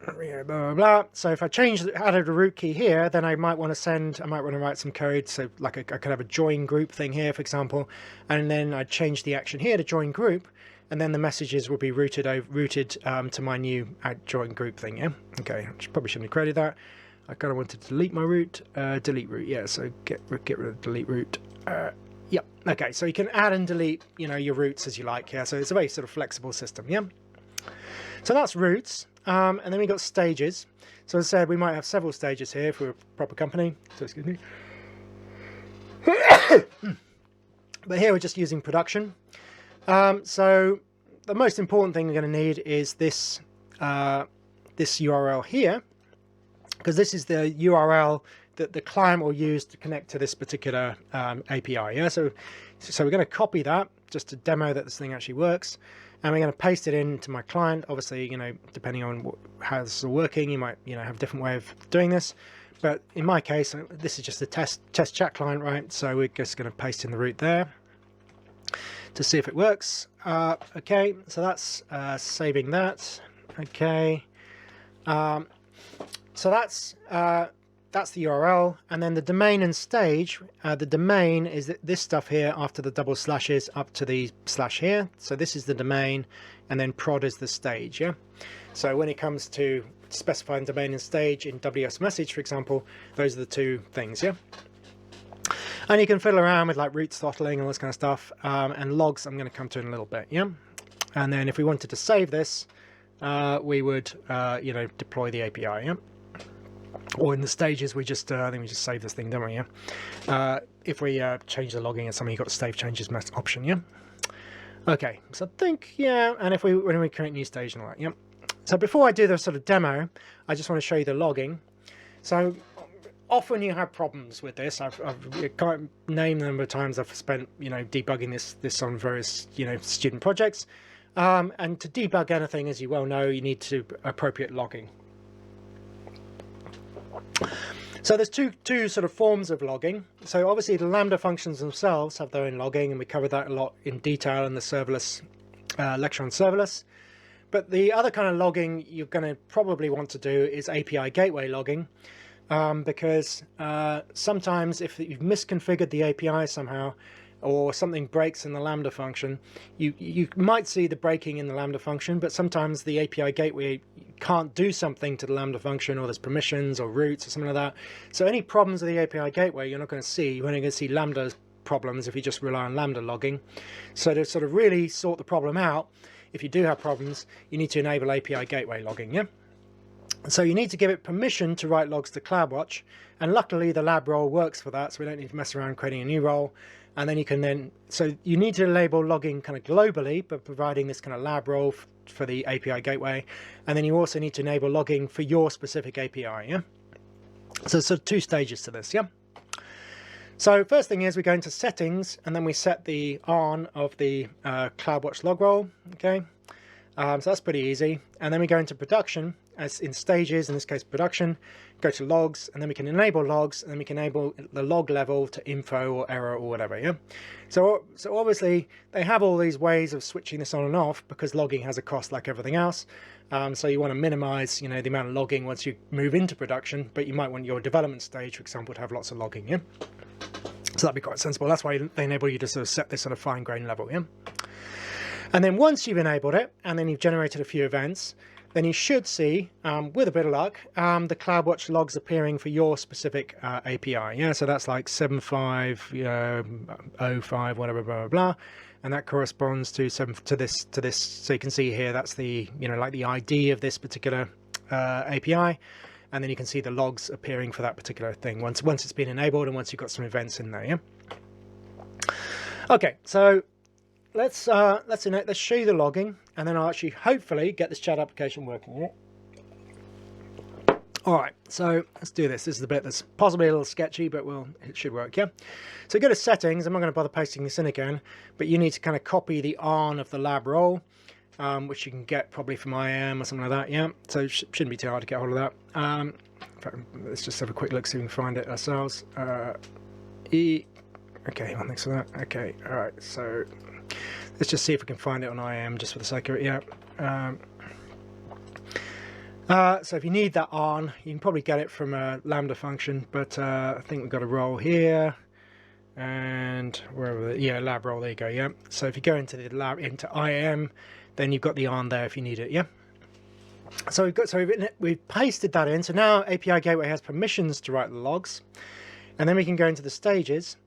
blah, blah, blah. So if I added a root key here, then I might want to write some code. So like I could have a join group thing here, for example, and then I'd change the action here to join group, and then the messages will be routed to my new join group thing. Yeah. Okay. Probably shouldn't have created that. I kind of wanted to delete my route, delete route. Yeah. So get rid of delete route. Yep. Okay. So you can add and delete, your routes as you like. Yeah. So it's a very sort of flexible system. Yeah. So that's routes. And then we got stages. So as I said, we might have several stages here for a proper company. So excuse me. But here we're just using production. So the most important thing we're going to need is this this URL here, because this is the URL that the client will use to connect to this particular API. Yeah. So we're going to copy that just to demo that this thing actually works. And we're going to paste it into my client. Obviously, depending on how this is working, you might, have a different way of doing this. But in my case, this is just a test chat client, right? So we're just going to paste in the route there to see if it works. Okay, so that's saving that. Okay, so that's the URL, and then the domain and stage. The domain is this stuff here after the double slashes up to the slash here. So this is the domain, and then prod is the stage. Yeah. So when it comes to specifying domain and stage in WS message, for example, those are the two things. Yeah. And you can fiddle around with like route throttling and all this kind of stuff, and logs I'm going to come to in a little bit. Yeah. And then if we wanted to save this, we would deploy the API. Yeah. Or in the stages, I think we just save this thing, don't we? Yeah. If we change the logging or something, you've got the save changes option. Yeah. Okay. So I think, yeah. And when we create new stage and all that. Yeah. So before I do the sort of demo, I just want to show you the logging. So often you have problems with this. I can't name the number of times I've spent, debugging this on various, student projects. And to debug anything, as you well know, you need to appropriate logging. So there's two sort of forms of logging. So obviously the Lambda functions themselves have their own logging, and we covered that a lot in detail in the serverless lecture on serverless. But the other kind of logging you're going to probably want to do is API gateway logging, because sometimes if you've misconfigured the API somehow, or something breaks in the Lambda function, you might see the breaking in the Lambda function, but sometimes the API gateway can't do something to the Lambda function, or there's permissions or routes or something like that. So any problems with the API gateway you're not going to see. You're only going to see Lambda problems if you just rely on Lambda logging. So to sort of really sort the problem out, if you do have problems, you need to enable API gateway logging, yeah? So you need to give it permission to write logs to CloudWatch, and luckily the lab role works for that, so we don't need to mess around creating a new role. And then you can so you need to enable logging kind of globally, but providing this kind of lab role for the API gateway. And then you also need to enable logging for your specific API, yeah? So sort of two stages to this, yeah? So first thing is we go into settings, and then we set the on of the CloudWatch log role, okay? So that's pretty easy. And then we go into production, as in stages, in this case production, go to logs, and then we can enable logs, and then we can enable the log level to info or error or whatever, yeah? So obviously they have all these ways of switching this on and off, because logging has a cost like everything else. So you want to minimize, the amount of logging once you move into production, but you might want your development stage, for example, to have lots of logging, yeah? So that'd be quite sensible. That's why they enable you to sort of set this sort of fine-grained level, yeah? And then once you've enabled it, and then you've generated a few events, then you should see, with a bit of luck, the CloudWatch logs appearing for your specific API. Yeah, so that's like 7505, whatever, blah, blah, blah, and that corresponds to this. So you can see here, that's the like the ID of this particular API, and then you can see the logs appearing for that particular thing once it's been enabled and once you've got some events in there. Yeah. Okay, so let's show you the logging, and then I'll actually hopefully get this chat application working. Yeah? All right, so let's do this. This is the bit that's possibly a little sketchy, but it should work, yeah? So go to settings. I'm not going to bother pasting this in again, but you need to kind of copy the on of the lab role, which you can get probably from IAM or something like that, yeah? So it shouldn't be too hard to get hold of that. In fact, let's just have a quick look, see if we can find it ourselves. Okay, thanks for that. Okay, all right, so let's just see if we can find it on IAM just for the sake of it, yeah. So if you need that on, you can probably get it from a Lambda function, but I think we've got a role here, and wherever, yeah, lab role, there you go, yeah. So if you go into the lab, into IAM, then you've got the on there if you need it, yeah. So we've pasted that in, so now API Gateway has permissions to write the logs, and then we can go into the stages.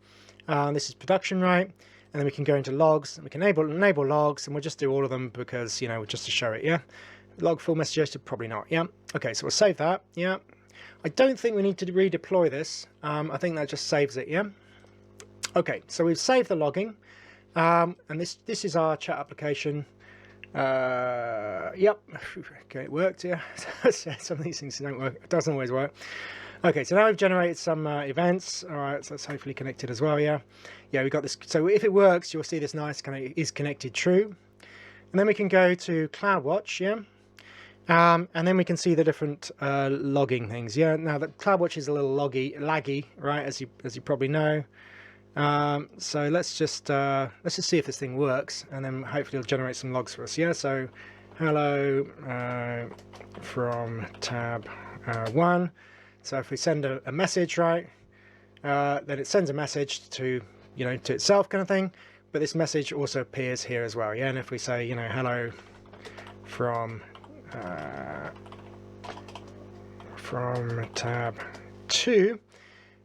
This is production, right? And then we can go into logs, and we can enable logs, and we'll just do all of them because, just to show it, yeah? Log full message, probably not, yeah? Okay, so we'll save that, yeah? I don't think we need to redeploy this. I think that just saves it, yeah? Okay, so we've saved the logging, and this is our chat application. Yep, okay, it worked, yeah? Some of these things don't work, it doesn't always work. Okay, so now we've generated some events. All right, so that's hopefully connected as well, yeah? Yeah, we got this. So if it works, you'll see this nice kind of is connected true. And then we can go to CloudWatch, yeah? And then we can see the different logging things, yeah? Now, the CloudWatch is a little laggy, right, as you probably know. So let's just see if this thing works, and then hopefully it'll generate some logs for us, yeah? So hello from tab 1. So if we send a message, right, then it sends a message to, to itself kind of thing. But this message also appears here as well, yeah? And if we say, hello from tab 2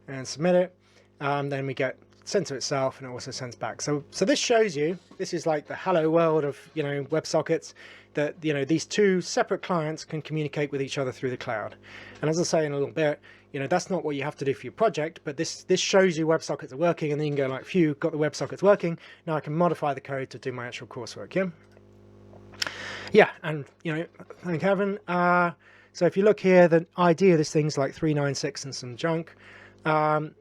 and submit it, then we get sent to itself, and it also sends back. So this shows you, this is like the hello world of, WebSockets, that, these two separate clients can communicate with each other through the cloud. And as I'll say in a little bit, that's not what you have to do for your project, but this shows you WebSockets are working, and then you can go like, phew, got the WebSockets working, now I can modify the code to do my actual coursework, yeah? Yeah, and, thank heaven. So if you look here, the ID of this thing's like 396 and some junk.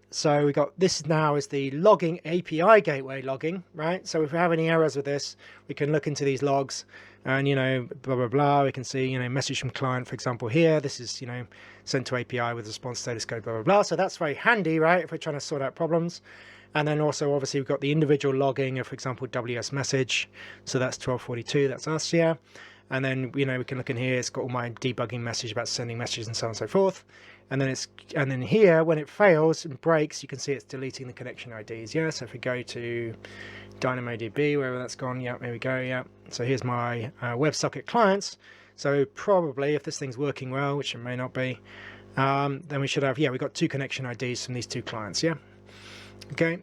So we got this now is the logging API gateway logging, right? So if we have any errors with this, we can look into these logs and, you know, blah, blah, blah. We can see, you know, message from client, for example, here. This is, you know, sent to API with response status code, blah, blah, blah. So that's very handy, right? If we're trying to sort out problems. And then also, obviously, we've got the individual logging of, for example, WS message. So that's 1242, that's us, yeah. And then, you know, we can look in here, it's got all my debugging message about sending messages and so on and so forth. And then here, when it fails and breaks, you can see it's deleting the connection IDs, yeah. So if we go to DynamoDB, wherever that's gone, yeah, there we go, yeah. So here's my WebSocket clients. So probably, if this thing's working well, which it may not be, then we should have, yeah, we've got 2 connection IDs from these 2 clients, yeah. Okay.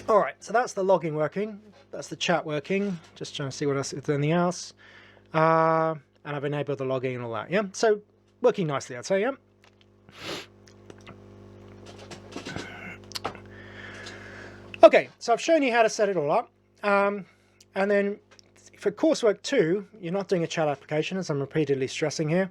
All right, so that's the logging working. That's the chat working. Just trying to see what else, if there's anything else. And I've enabled the logging and all that, yeah. So working nicely, I'd say, yeah. Okay, so I've shown you how to set it all up. And then for Coursework 2, you're not doing a chat application, as I'm repeatedly stressing here.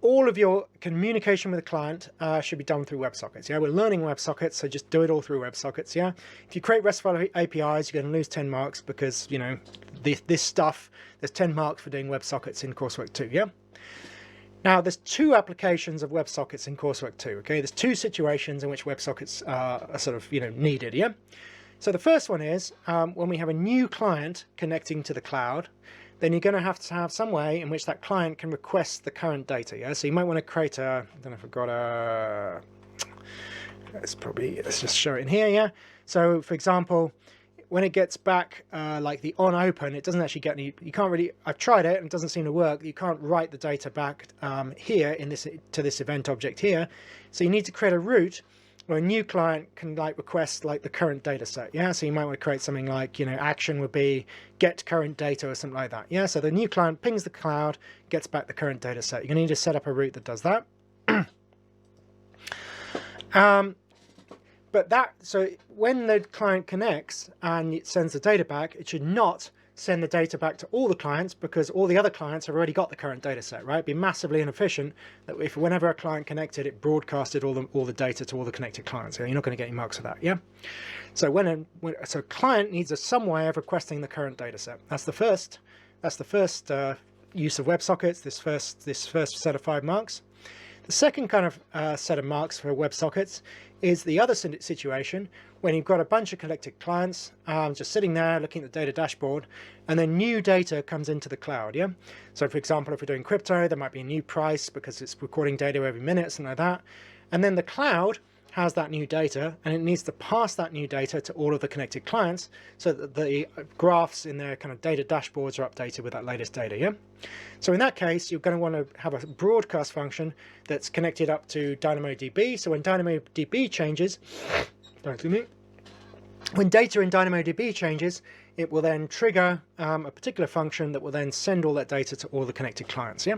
All of your communication with the client should be done through WebSockets. Yeah, we're learning WebSockets, so just do it all through WebSockets. Yeah, if you create RESTful APIs, you're going to lose 10 marks because, you know, this stuff, there's 10 marks for doing WebSockets in Coursework 2. Yeah. Now, there's 2 applications of WebSockets in Coursework 2. Okay, there's 2 situations in which WebSockets are sort of, you know, needed. Yeah. So the first one is when we have a new client connecting to the cloud. Then you're going to have some way in which that client can request the current data. Yeah, so you might want to create a, I don't know if I've got a, let's just show it in here. Yeah, so for example, when it gets back like the on open, it doesn't actually get any, you can't really, I've tried it and it doesn't seem to work. You can't write the data back here in this, to this event object here. So you need to create a route where a new client can like request like the current data set. Yeah, so you might want to create something like, you know, action would be get current data or something like that. Yeah, so the new client pings the cloud, gets back the current data set. You're going to need to set up a route that does that. But that, so when the client connects and it sends the data back, it should not send the data back to all the clients because all the other clients have already got the current data set, right? It'd be massively inefficient that if whenever a client connected, it broadcasted all the data to all the connected clients. So you're not going to get any marks for that, yeah? So so a client needs some way of requesting the current data set. That's the first use of WebSockets, this first set of 5 marks. The second kind of set of marks for WebSockets is the other situation when you've got a bunch of connected clients just sitting there looking at the data dashboard, and then new data comes into the cloud. Yeah. So for example, if we're doing crypto, there might be a new price because it's recording data every minute, something like that. And then the cloud has that new data and it needs to pass that new data to all of the connected clients so that the graphs in their kind of data dashboards are updated with that latest data. Yeah. So in that case, you're going to want to have a broadcast function that's connected up to DynamoDB. So when DynamoDB changes, when data in DynamoDB changes, it will then trigger a particular function that will then send all that data to all the connected clients. Yeah.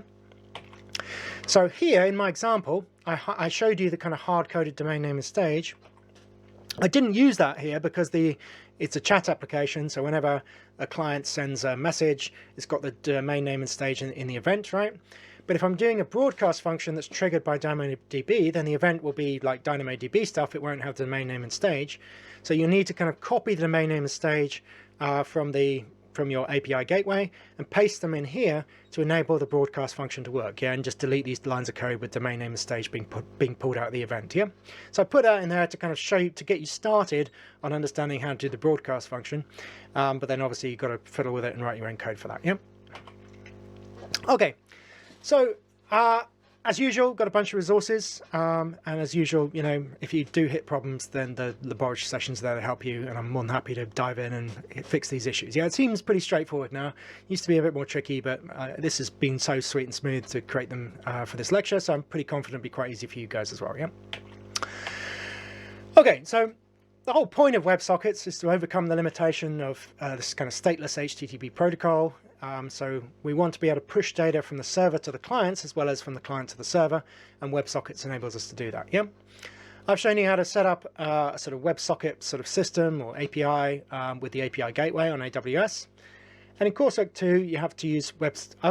So here in my example, I showed you the kind of hard-coded domain name and stage. I didn't use that here because it's a chat application, so whenever a client sends a message, it's got the domain name and stage in the event, right? But if I'm doing a broadcast function that's triggered by DynamoDB, then the event will be like DynamoDB stuff. It won't have the domain name and stage. So you'll need to kind of copy the domain name and stage from your API gateway and paste them in here to enable the broadcast function to work. Yeah, and just delete these lines of code with domain name and stage being pulled out of the event. Yeah, so I put that in there to kind of show you, to get you started on understanding how to do the broadcast function. But then obviously you've got to fiddle with it and write your own code for that. Yeah. Okay, so as usual, got a bunch of resources, and as usual, you know, if you do hit problems, then the laboratory session's there to help you, and I'm more than happy to dive in and fix these issues. Yeah, it seems pretty straightforward now. Used to be a bit more tricky, but this has been so sweet and smooth to create them for this lecture, so I'm pretty confident it'll be quite easy for you guys as well. Yeah. Okay, so the whole point of WebSockets is to overcome the limitation of this kind of stateless HTTP protocol. So we want to be able to push data from the server to the clients as well as from the client to the server, and WebSockets enables us to do that. Yeah, I've shown you how to set up a sort of WebSocket sort of system or API with the API gateway on AWS, And in Coursework 2, you have to use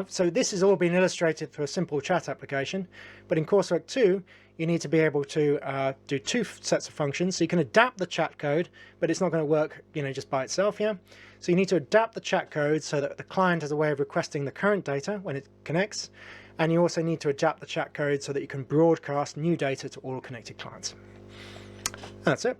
so this has all been illustrated through a simple chat application, but in Coursework 2, you need to be able to do two sets of functions. So you can adapt the chat code, but it's not going to work, just by itself, yeah? So you need to adapt the chat code so that the client has a way of requesting the current data when it connects, and you also need to adapt the chat code so that you can broadcast new data to all connected clients. That's it.